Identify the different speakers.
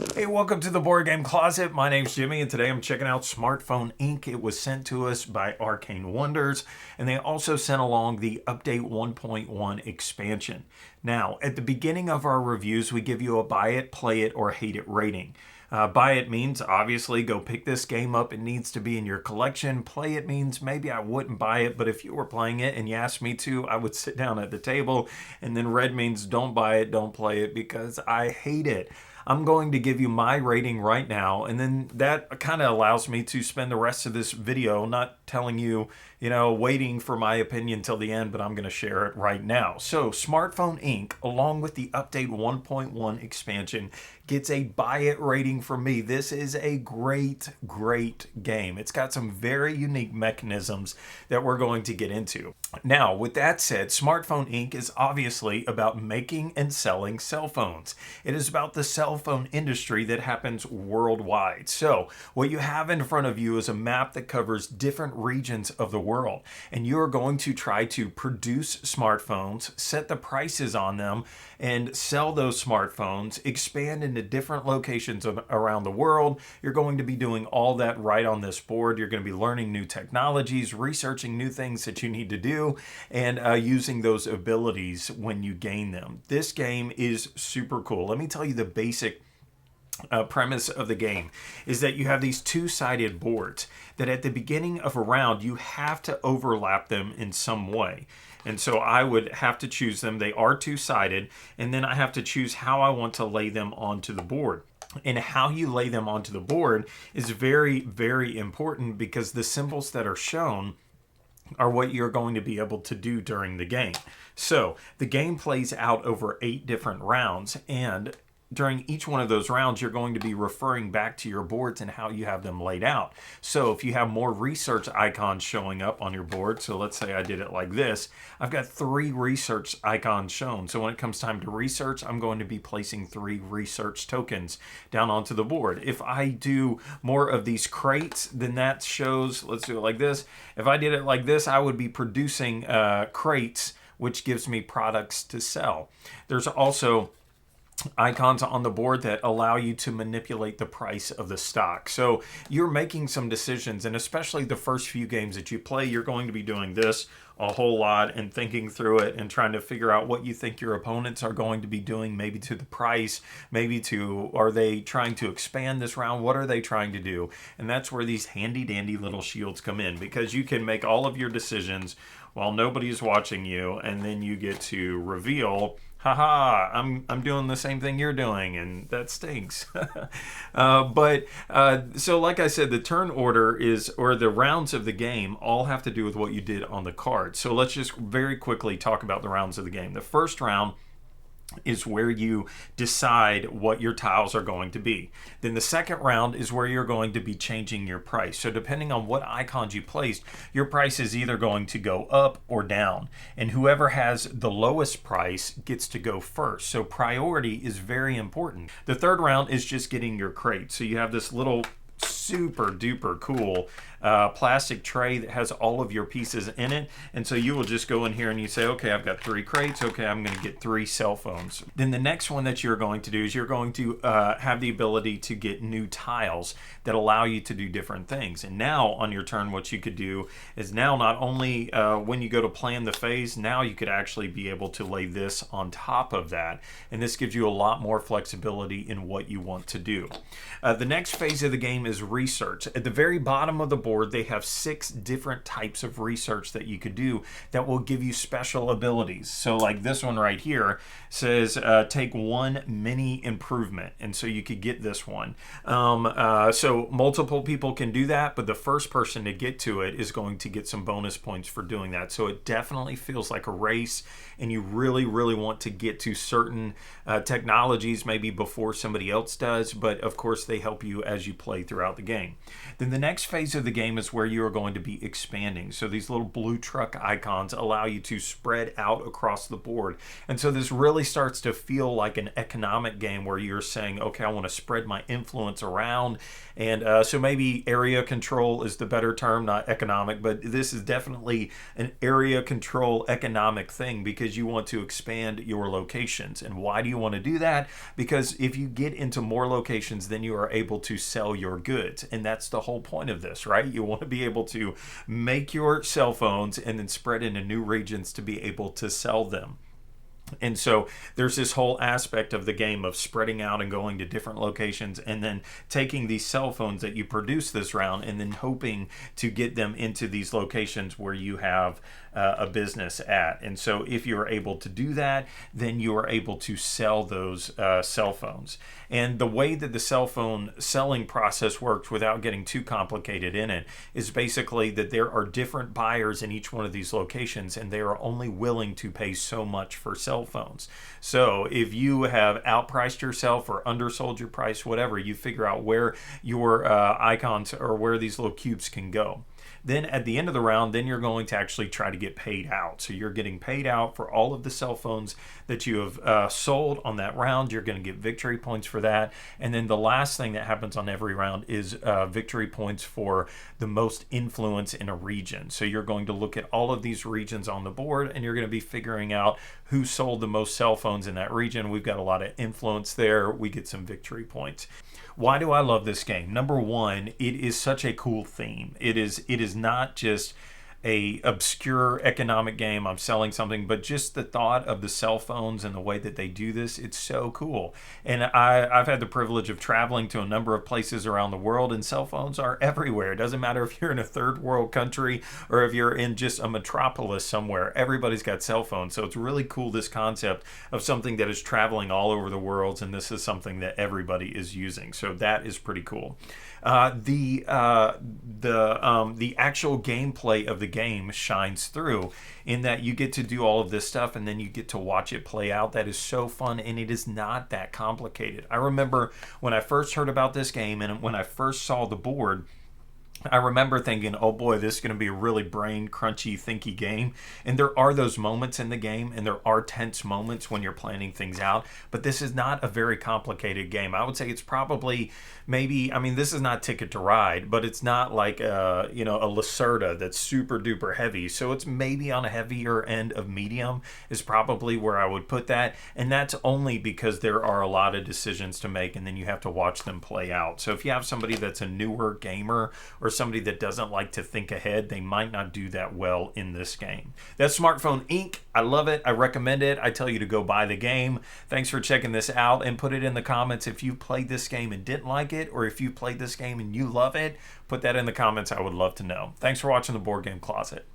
Speaker 1: Hey, welcome to the Board Game Closet. My name's Jimmy, and today I'm checking out Smartphone Inc. It was sent to us by Arcane Wonders, and they also sent along the Update 1.1 expansion. Now, at the beginning of our reviews, we give you a buy it, play it, or hate it rating. Buy it means, obviously, go pick this game up. It needs to be in your collection. Play it means maybe I wouldn't buy it, but if you were playing it and you asked me to, I would sit down at the table. And then red means don't buy it, don't play it, because I hate it. I'm going to give you my rating right now, and then that kind of allows me to spend the rest of this video not telling you, waiting for my opinion till the end, but I'm going to share it right now. So, Smartphone Inc., along with the Update 1.1 expansion, gets a buy it rating from me. This is a great game. It's got some very unique mechanisms that we're going to get into. Now, with that said, Smartphone Inc. is obviously about making and selling cell phones. It is about the cell phone industry that happens worldwide. So, what you have in front of you is a map that covers different regions of the world, and you're going to try to produce smartphones, set the prices on them, and sell those smartphones, expand into different locations around the world. You're going to be doing all that right on this board. You're going to be learning new technologies, researching new things that you need to do, and using those abilities when you gain them. This game is super cool. Let me tell you the basic premise of the game is that you have these two-sided boards that at the beginning of a round you have to overlap them in some way. And so I would have to choose them. They are two-sided, and then I have to choose how I want to lay them onto the board. And how you lay them onto the board is very, very important, because the symbols that are shown are what you're going to be able to do during the game. So the game plays out over 8 different rounds, and during each one of those rounds, you're going to be referring back to your boards and how you have them laid out. So if you have more research icons showing up on your board, so let's say I did it like this, I've got 3 research icons shown. So when it comes time to research, I'm going to be placing 3 research tokens down onto the board. If I do more of these crates, then that shows, let's do it like this. If I did it like this, I would be producing crates, which gives me products to sell. There's also icons on the board that allow you to manipulate the price of the stock. So you're making some decisions, and especially the first few games that you play, you're going to be doing this a whole lot and thinking through it and trying to figure out what you think your opponents are going to be doing, maybe to the price, maybe to, are they trying to expand this round? What are they trying to do? And that's where these handy dandy little shields come in, because you can make all of your decisions while nobody's watching you, and then you get to reveal, haha, I'm doing the same thing you're doing, and that stinks. So like I said, the turn order is, or the rounds of the game all have to do with what you did on the card. So let's just very quickly talk about the rounds of the game. The first round is where you decide what your tiles are going to be. Then the second round is where you're going to be changing your price. So depending on what icons you placed, your price is either going to go up or down. And whoever has the lowest price gets to go first. So priority is very important. The third round is just getting your crate. So you have this little super duper cool plastic tray that has all of your pieces in it, and so you will just go in here and you say, okay, I've got 3 crates, okay, I'm going to get 3 cell phones. Then the next one that you're going to do is you're going to have the ability to get new tiles that allow you to do different things. And now on your turn, what you could do is now not only when you go to plan the phase, now you could actually be able to lay this on top of that, and this gives you a lot more flexibility in what you want to do. The next phase of the game is research. At the very bottom of the board, they have 6 different types of research that you could do that will give you special abilities. So like this one right here says take 1 mini improvement, and so you could get this one. So multiple people can do that, but the first person to get to it is going to get some bonus points for doing that. So it definitely feels like a race, and you really want to get to certain technologies maybe before somebody else does, but of course they help you as you play throughout the game. Then the next phase of the game is where you are going to be expanding. So these little blue truck icons allow you to spread out across the board. And so this really starts to feel like an economic game where you're saying, okay, I want to spread my influence around. And so maybe area control is the better term, not economic, but this is definitely an area control economic thing because you want to expand your locations. And why do you want to do that? Because if you get into more locations, then you are able to sell your goods. And that's the whole point of this, right? You want to be able to make your cell phones and then spread into new regions to be able to sell them. And so there's this whole aspect of the game of spreading out and going to different locations and then taking these cell phones that you produce this round and then hoping to get them into these locations where you have a business at. And so if you're able to do that, then you are able to sell those cell phones. And the way that the cell phone selling process works without getting too complicated in it is basically that there are different buyers in each one of these locations and they are only willing to pay so much for cell phones. So if you have outpriced yourself or undersold your price, whatever, you figure out where your icons or where these little cubes can go. Then at the end of the round, then you're going to actually try to get paid out. So you're getting paid out for all of the cell phones that you have sold on that round. You're going to get victory points for that. And then the last thing that happens on every round is victory points for the most influence in a region. So you're going to look at all of these regions on the board and you're going to be figuring out who sold the most cell phones in that region. We've got a lot of influence there. We get some victory points. Why do I love this game? Number one, it is such a cool theme. It is not just a obscure economic game, I'm selling something, but just the thought of the cell phones and the way that they do this, it's so cool. And I've had the privilege of traveling to a number of places around the world, and cell phones are everywhere. It doesn't matter if you're in a third world country or if you're in just a metropolis somewhere, everybody's got cell phones. So it's really cool, this concept of something that is traveling all over the world, and this is something that everybody is using. So that is pretty cool. The actual gameplay of the game shines through in that you get to do all of this stuff and then you get to watch it play out. That is so fun, and it is not that complicated. I remember when I first heard about this game and when I first saw the board, I remember thinking, oh boy, this is going to be a really brain crunchy, thinky game. And there are those moments in the game, and there are tense moments when you're planning things out. But this is not a very complicated game. I would say it's probably maybe, I mean, this is not Ticket to Ride, but it's not like a Lacerda that's super duper heavy. So it's maybe on a heavier end of medium is probably where I would put that. And that's only because there are a lot of decisions to make, and then you have to watch them play out. So if you have somebody that's a newer gamer or somebody that doesn't like to think ahead, they might not do that well in this game. That's Smartphone Inc. I love it. I recommend it. I tell you to go buy the game. Thanks for checking this out, and put it in the comments if you played this game and didn't like it, or if you played this game and you love it. Put that in the comments. I would love to know. Thanks for watching the Board Game Closet.